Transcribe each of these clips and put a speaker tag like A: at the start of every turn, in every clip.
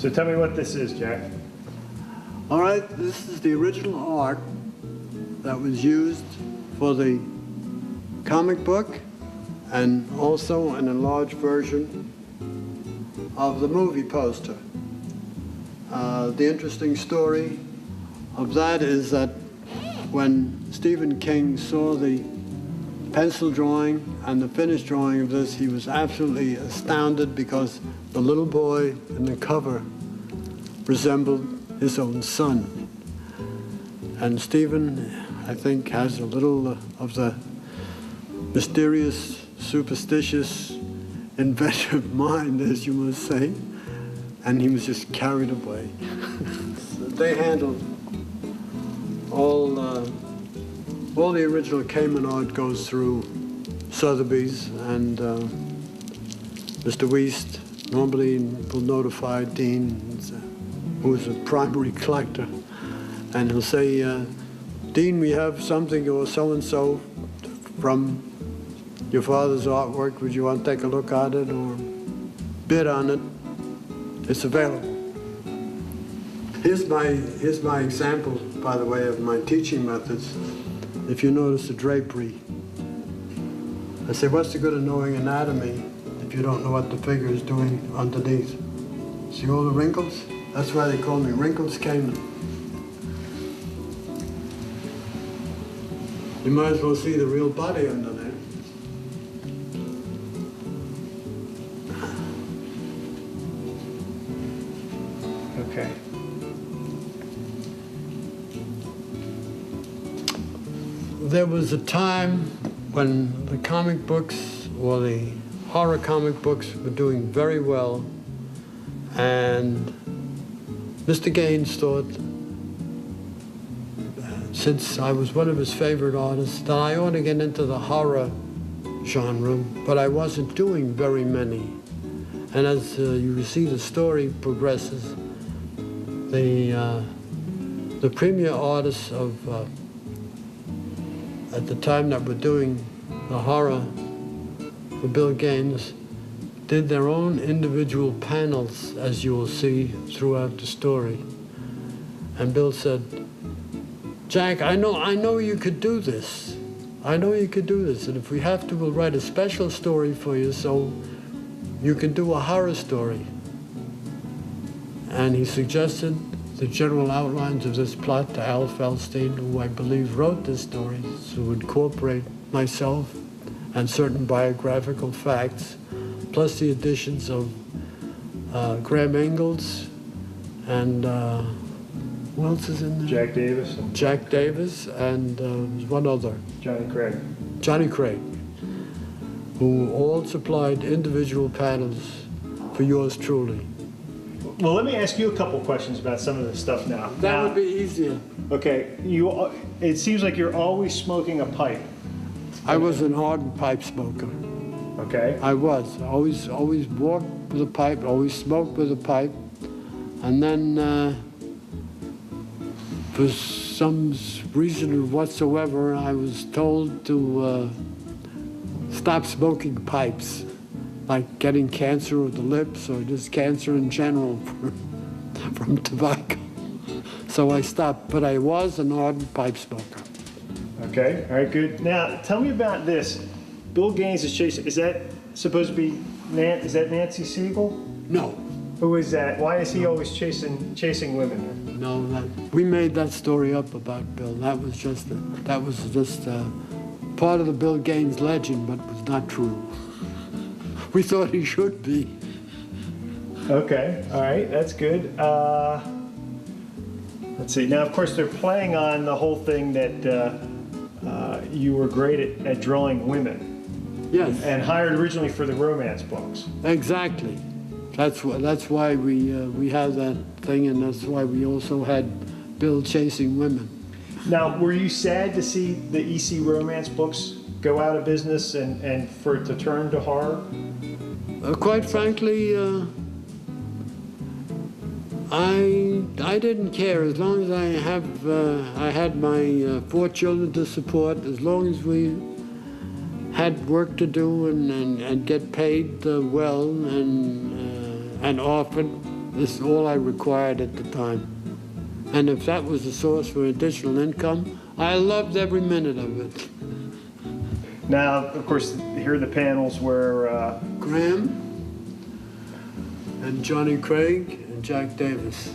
A: So tell me what this is, Jack.
B: All right, this is the original art that was used for the comic book and also an enlarged version of the movie poster. The interesting story of that is that when Stephen King saw the pencil drawing and the finished drawing of this, he was absolutely astounded because the little boy in the cover resembled his own son. And Stephen, I think, has a little of the mysterious, superstitious, inventive mind, as you must say, and he was just carried away. They handled all the original Kamen art goes through Sotheby's, and Mr. Wiest normally will notify Dean, who is a primary collector, and he'll say, Dean, we have something or so-and-so from your father's artwork. Would you want to take a look at it or bid on it? It's available. Here's my example, by the way, of my teaching methods. If you notice the drapery, I say, what's the good of knowing anatomy if you don't know what the figure is doing underneath? See all the wrinkles? That's why they call me Wrinkles Kamen. You might as well see the real body under there.
A: Okay.
B: There was a time when the comic books, or the horror comic books, were doing very well, and Mr. Gaines thought, since I was one of his favorite artists, that I ought to get into the horror genre, but I wasn't doing very many. And as you see the story progresses, the premier artists of at the time that were doing the horror for Bill Gaines did their own individual panels, as you will see throughout the story. And Bill said, Jack, I know you could do this. I know you could do this, and if we have to, we'll write a special story for you so you can do a horror story. And he suggested the general outlines of this plot to Al Feldstein, who I believe wrote this story, so would incorporate myself and certain biographical facts, plus the additions of Graham Ingalls and who else is in there?
A: Jack Davis.
B: Jack Davis and there's one other.
A: Johnny Craig.
B: Johnny Craig, who all supplied individual panels for yours truly.
A: Well, let me ask you a couple questions about some of this stuff now.
B: That would be easier.
A: Okay, it seems like you're always smoking a pipe.
B: I was an ardent pipe smoker.
A: Okay.
B: I was. Always walked with a pipe, always smoked with a pipe. And then, for some reason whatsoever, I was told to stop smoking pipes, like getting cancer of the lips or just cancer in general from tobacco. So I stopped, but I was an ardent pipe smoker.
A: Okay, all right, good. Now, tell me about this. Bill Gaines is chasing, is that supposed to be, is that Nancy Siegel?
B: No.
A: Who is that? Why is he always chasing women?
B: No, we made that story up about Bill. That was just part of the Bill Gaines legend, but was not true. We thought he should be.
A: Okay, all right, that's good. Let's see. Now, of course, they're playing on the whole thing that you were great at drawing women.
B: Yes.
A: And hired originally for the romance books.
B: Exactly. That's why we have that thing, and that's why we also had Bill chasing women.
A: Now, were you sad to see the EC romance books go out of business and for it to turn to horror?
B: Quite frankly, I didn't care as long as I had my 4 children to support. As long as we had work to do and get paid well and often, This is all I required at the time. And if that was a source for additional income, I loved every minute of it.
A: Now, of course, here are the panels where
B: Graham and Johnny Craig and Jack Davis.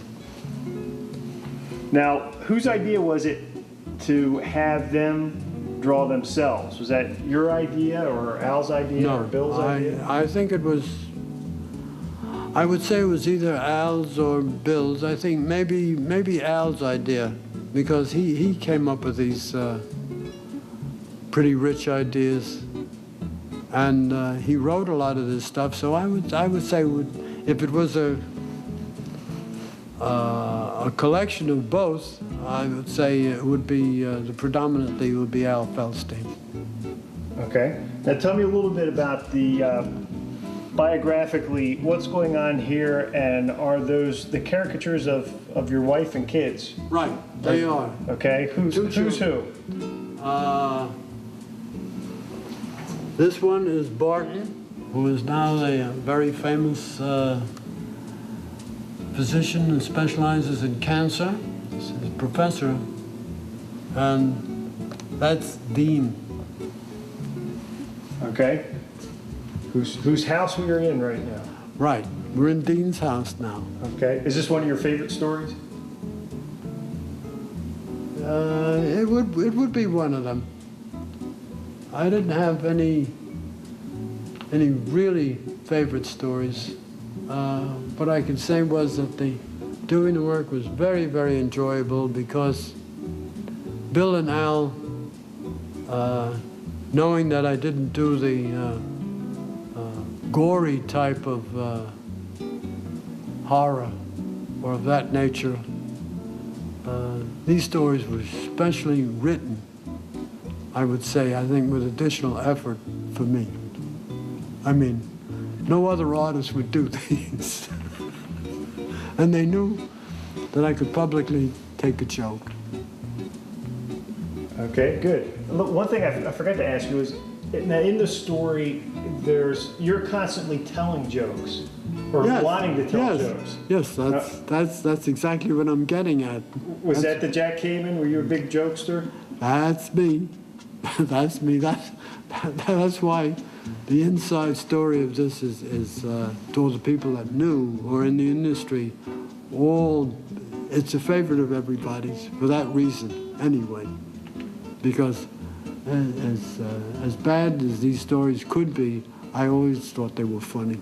A: now, whose idea was it to have them draw themselves? Was that your idea or Al's idea or Bill's idea?
B: I think it was, I would say it was either Al's or Bill's. I think maybe Al's idea, because he came up with these pretty rich ideas, and he wrote a lot of this stuff. So I would say if it was a collection of both, I would say it would be predominantly would be Al Feldstein.
A: Okay. Now tell me a little bit about the biographically, what's going on here, and are those the caricatures of your wife and kids?
B: Right, they are.
A: Okay. Who's who?
B: This one is Barton, who is now a very famous physician and specializes in cancer. He's a professor. And that's Dean.
A: Okay. Whose house we are in right now?
B: Right, we're in Dean's house now.
A: Okay. Is this one of your favorite stories?
B: It would be one of them. I didn't have any really favorite stories. What I can say was that doing the work was very, very enjoyable, because Bill and Al, knowing that I didn't do the gory type of horror or of that nature, these stories were specially written, I would say, I think with additional effort for me. I mean, no other artist would do these. And they knew that I could publicly take a joke.
A: Okay, good. Look, one thing I forgot to ask you is, now in the story, you're constantly telling jokes, or
B: Yes,
A: wanting to tell jokes.
B: Yes, that's exactly what I'm getting at.
A: Was that the Jack Kamen? Were you a big jokester?
B: That's me. That's me. That's why the inside story of this is to all the people that knew or in the industry. It's a favorite of everybody's for that reason, anyway. Because as bad as these stories could be, I always thought they were funny.